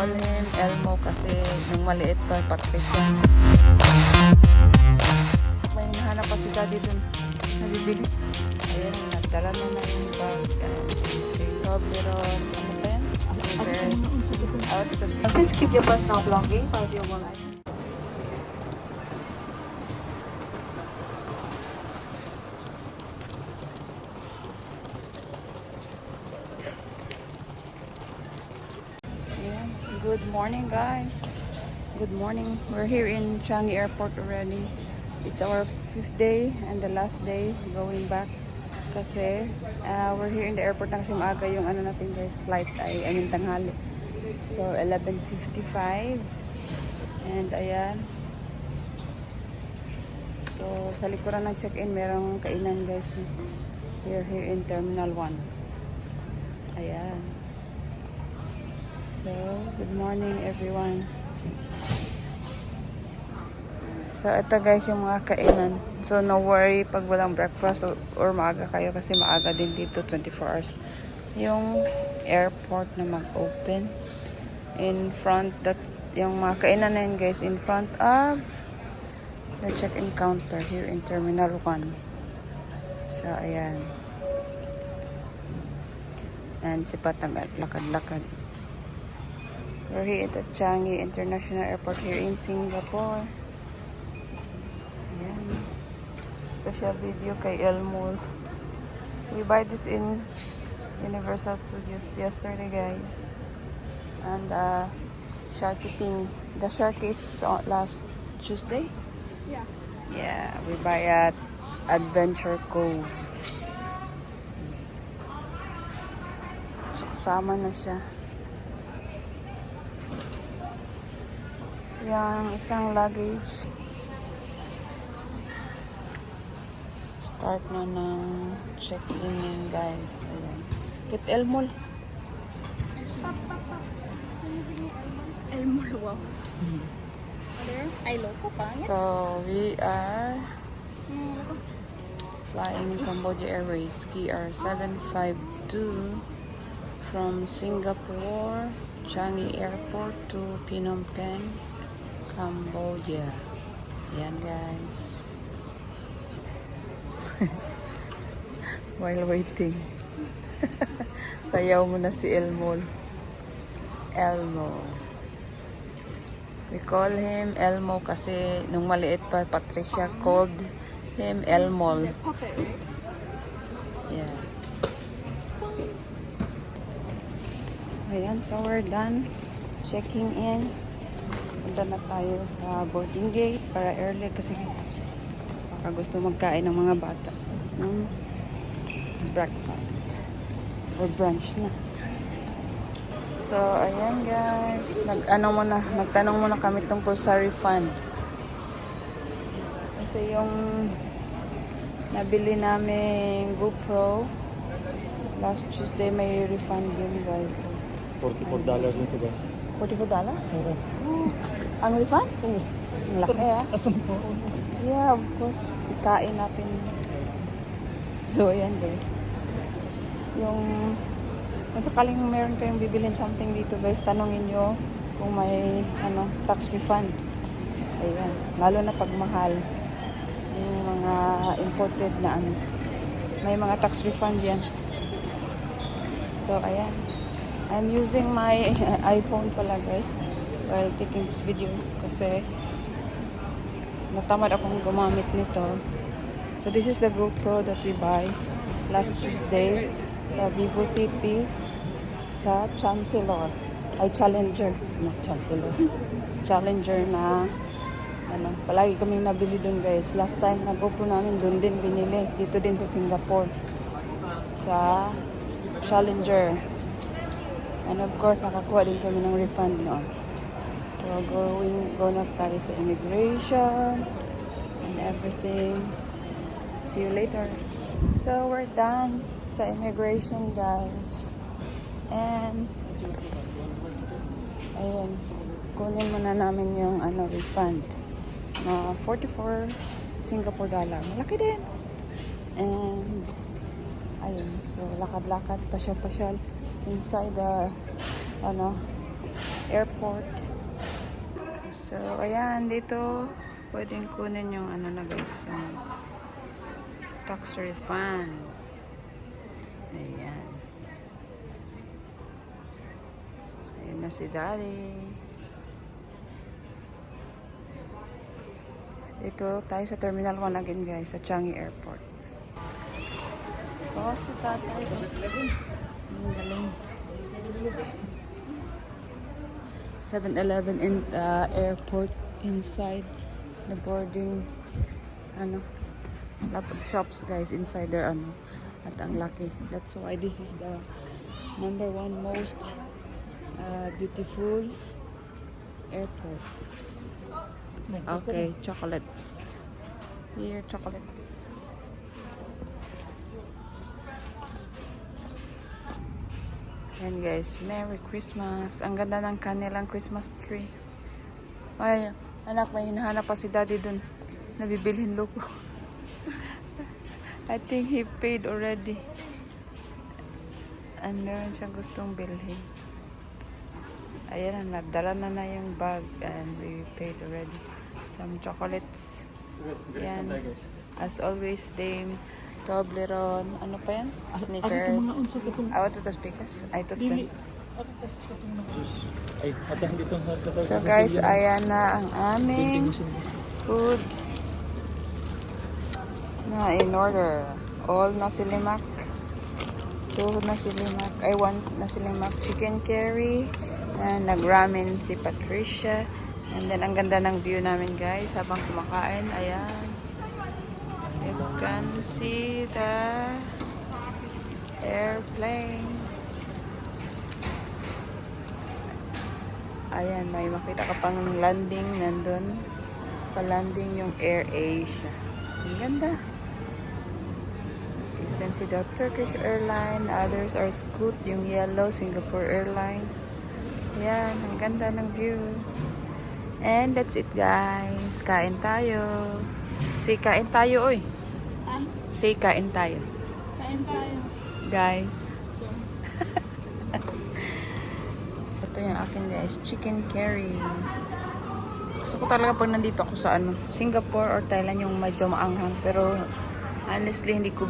call him Elmo kasi nung maliit pa, Patricia. May hinahanap pa si Daddy dun. Nabibili. Ayan, nagdala na na yung bag. Toblerone. Ano ba yan? Scissors. Ito Please keep your personal belongings out of your wallet. Yeah. Good morning, guys. Good morning. We're here in Changi Airport already. It's our 5th day and the last day going back. Kasi we're here in the airport na kasi maaga yung ano natin guys, flight ay tanghali. So 11:55 and ayan. So sa likuran ng check-in merong kainan guys. We're here in Terminal 1. Ayan. So good morning everyone. So, ito guys yung mga kainan. So, no worry pag walang breakfast or maaga kayo kasi maaga din dito, 24 hours. Yung airport na mag-open. In front, yung mga kainan na yun guys, in front of the check-in counter here in Terminal 1. So, ayan. And si Patang at lakad-lakad. We're here at the Changi International Airport here in Singapore. Special video kay Elmo. We buy this in Universal Studios yesterday guys. And Sharky thing. The shark is last Tuesday? Yeah. Yeah, we buy at Adventure Cove. Sama na siya. Yung isang luggage. Start na ng check-in yun guys. Ayan. Kit Elmo. Elmo, wow. Ay, loko pa. So, we are flying Cambodia Airways KR752 from Singapore, Changi Airport to Phnom Penh, Cambodia. Ayan guys. While waiting. Sayaw mo na si Elmo. Elmo. We call him Elmo kasi nung maliit pa, Patricia called him Elmo. Yeah. Ayan, so we're done checking in. Punta na tayo sa boarding gate para early kasi baka gusto magkain ng mga bata ng breakfast or brunch na. So, ayan guys. Nagtanong muna kami tungkol sa refund. Kasi yung nabili namin GoPro last Tuesday may refund din guys. So, $44 nito guys. $44? Oo. Ang refund? Oo. Ang laki ah. Yeah, of course. Ikain natin. So, ayan guys. Kung sakaling meron kayong bibilin something dito guys, tanongin nyo kung may tax refund. Ayan. Lalo na pag mahal. Yung mga imported na may mga tax refund yan. So, ayan. I'm using my iPhone pala guys while taking this video kasi natamad akong gumamit nito. So this is the GoPro that we buy last Tuesday sa Vivo City sa Chancellor. Ay, Challenger. Not Chancellor. Challenger na palagi kaming nabili dun guys. Last time na GoPro namin dun din binili. Dito din sa Singapore. Sa Challenger. And of course, nakakuha din kami ng refund noon. So, go na tayo sa immigration and everything. See you later. So, we're done sa immigration, guys. And, ayun, kunin muna namin yung refund na 44 Singapore dollar. Malaki din. And, ayun, so, lakad-lakad, pasyal-pasyal inside the, Airport. So, ayan, dito pwedeng kunin yung ano na guys, yung tax refund. Ayan. Ayun na si Daddy. Dito tayo sa Terminal 1 again guys, sa Changi Airport. Oh, si Tatay. Ang galing. 7-Eleven in airport inside the boarding ano, lot of shops guys inside there ano, at ang laki. That's why this is the number one most beautiful airport. Okay, chocolates. Here, chocolates. Yan guys, Merry Christmas. Ang ganda ng kanilang Christmas tree. Ay, anak, may hinahanap pa si Daddy dun. Nabibilhin loko. I think he paid already. And meron siyang gustong bilhin. Ayan, nadala na yung bag and we paid already. Some chocolates. Yan. As always, Dame. Toblerone. Ano pa yan? Snickers. Awa to speakers. Ay, to. So guys, ayan na ang aming food na in order. All nasilimak. 2 nasilimak. I want nasilimak chicken curry. And nag-ramen si Patricia. And then ang ganda ng view namin guys habang kumakain. Ayan. You can see the airplanes. Ayan, may makita ka pang landing nandun. Pa-landing yung Air Asia. Ang ganda. You can see the Turkish airline. Others are Scoot, yung yellow, Singapore Airlines. Ayan, ang ganda ng view. And that's it guys. Kain tayo. Say kain tayo, oy. Say kain tayo. Kain tayo. Guys. Ito yung akin guys. Chicken curry. Gusto ko talaga pag nandito ako sa ano, Singapore or Thailand yung medyo maanghang. Pero honestly hindi ko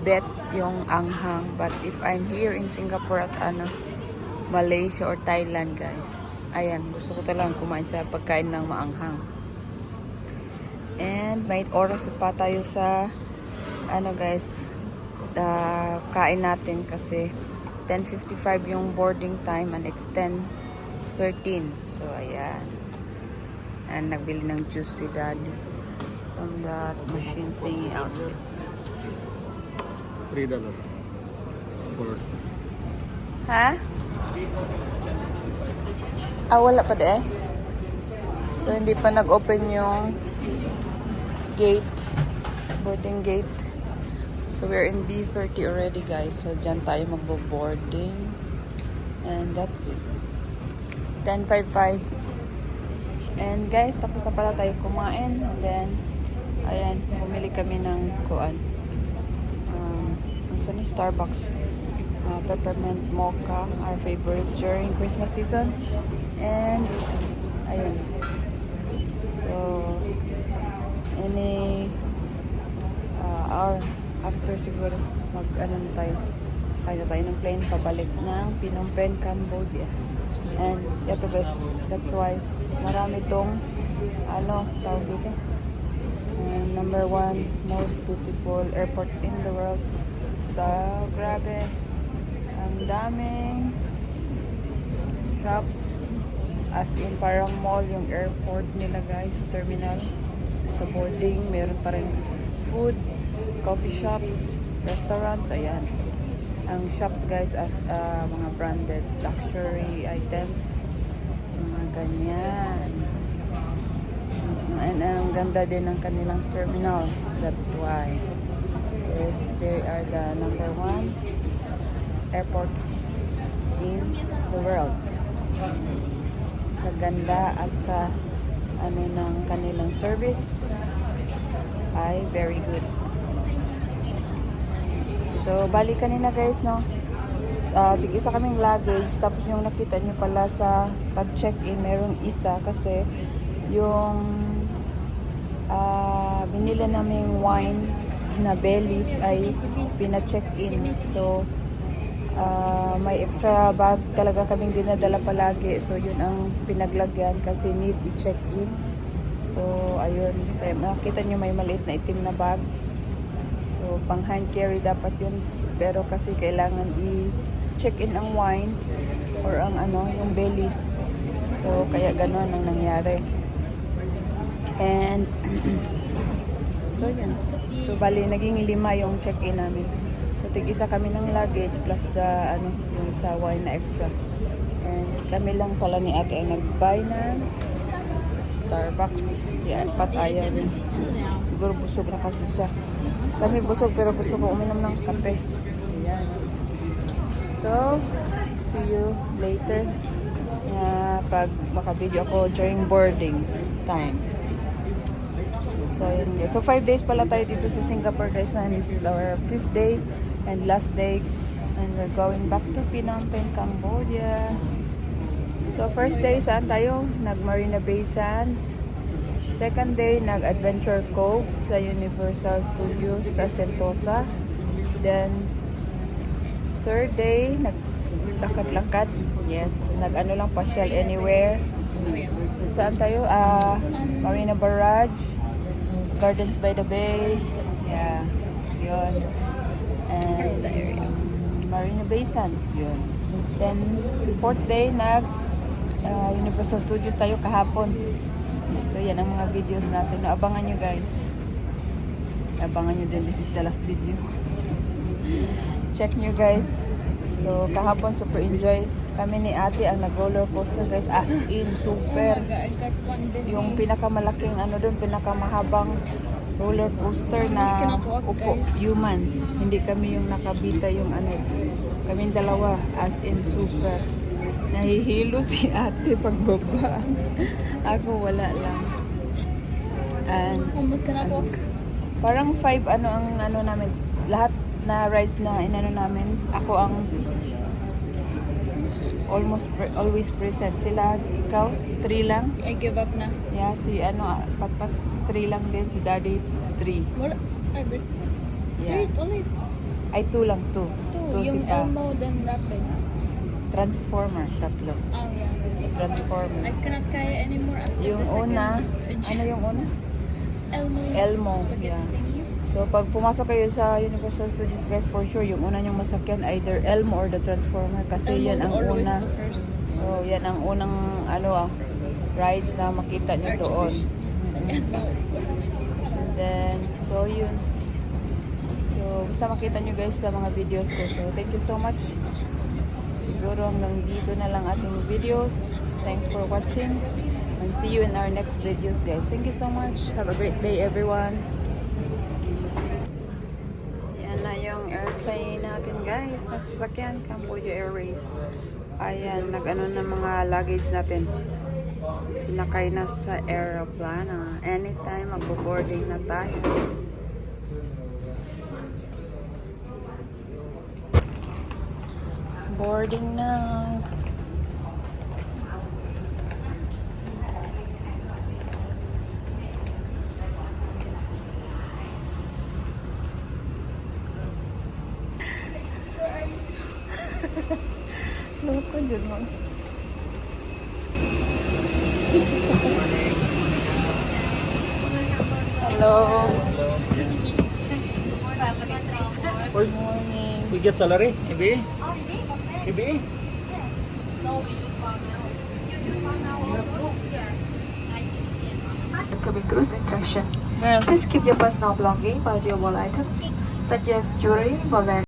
bet yung anghang. But if I'm here in Singapore at ano, Malaysia or Thailand guys. Ayan, gusto ko talagang kumain sa pagkain ng maanghang. And may oras pa tayo sa ano guys, kain natin kasi 10:55 yung boarding time and it's 10:13. So ayan. And nagbili ng juice si Daddy from that machine thingy out there. $3. For Ha? Wala pa de. So hindi pa nag-open yung gate, boarding gate. So we're in D30 already guys. So dyan tayo magbo-boarding. And that's it. 10:55. And guys, tapos na pala tayo kumain. And then, ayan, bumili kami ng kuan. Ano ni Starbucks. Peppermint mocha, our favorite during Christmas season. And, ayan. So, any hour after siguro mag-ano na tayo. Sakay na tayo ng plane pabalik ng Phnom Penh, Cambodia. And ito guys, that's why marami tong ano, tawag dito. And number 1 most beautiful airport in the world. So, grabe. Ang daming shops. As in parang mall yung airport nila guys, terminal. Sa boarding, meron pa rin food, coffee shops, restaurants, ayan. Ang shops guys as mga branded luxury items, mga ganyan. And ang ganda din ng kanilang terminal. That's why they are the number 1 airport in the world. Sa ganda at sa ano ng kanilang service ay very good. So bali kanina guys no, tig-isa kaming luggage. Tapos yung nakita nyo pala sa pag-check-in, merong isa kasi yung binili naming wine na Baileys ay pina-check-in. So, may extra bag talaga kaming dinadala palagi. So, yun ang pinaglagyan kasi need i-check-in. So, ayun. Kaya nakita nyo may maliit na itim na bag. So, pang hand carry dapat yun. Pero kasi kailangan i-check-in ang wine or ang yung Baileys. So, kaya gano'n ang nangyari. And, so yun. So, bali, naging 5 yung check-in namin. So, tig-isa kami ng luggage plus yung sa wine na extra. And kami lang pala ni ate ang nag-buy ng Starbucks. Yan, ayaw rin. Siguro busog na kasi siya. Kami busog pero gusto ko uminom ng kape. Yan. So, see you later. Pag makabideo ako during boarding time. So, yun. So, 5 days pala tayo dito sa Singapore, guys. And this is our 5th day and last day. And we're going back to Phnom Penh, Cambodia. So, first day, saan tayo? Nag-Marina Bay Sands. Second day, nag-Adventure Cove sa Universal Studios sa Sentosa. Then, third day, naglakat-lakat. Yes, nag-ano lang, pasyal anywhere. Saan tayo? Marina Barrage, Gardens by the Bay. Yeah, yun. And Marina Bay Sands, yun. Then, fourth day, Universal Studios tayo kahapon. So, yan ang mga videos natin. Abangan nyo, guys. Abangan nyo din. This is the last video. Check nyo, guys. So, kahapon, super enjoy. Kami ni ate ang nag-roller coaster, guys. As in, super. Yung pinakamalaking, doon, pinakamahabang roller coaster na upo, human. Hindi kami yung nakabita yung kaming dalawa. As in, super. Nahihilo si ate pagbaba. Ako wala lang. And Almost cannot walk. parang 5 ang namin. Lahat na rides na namin. Ako ang always present. Sila, ikaw, 3 lang. I give up na. Yeah, si Patpat 3 lang din. Si Daddy 3. What? Yeah. Third ulit. Ay, 2 lang, 2. Two. Yung Elmo, then Rapids. Transformer, 3. Oh, yeah. Transformer. I cannot kaya anymore after Yung the second. una, bridge. yung una? Elmo, yeah. spaghetti thingy. So, pag pumasok kayo sa Universal Studios, guys, for sure, yung una nyong masakyan, either Elmo or the Transformer. Kasi Elmo yan ang always una. the first. Oh, yan ang unang, rides na makita nyo doon. Elmo, of course. And then, so yun. So, basta makita nyo, guys, sa mga videos ko. So, thank you so much. Siguro hanggang dito na lang ating videos. Thanks for watching. And see you in our next videos, guys. Thank you so much. Have a great day, everyone. Yan na yung airplane natin, guys. Nasasakyan, Cambodia Airways. Ayan, nag-ano na mga luggage natin. Sinakay na sa aeroplane. Anytime, magbo-boarding na tayo. Boarding now. Loko dyan mo. Hello. Good Morning. We get salary, Ibi? Ibi? Coming cruise instruction. Girls. Please keep your personal belongings, valuable items such as jewelry, wallet,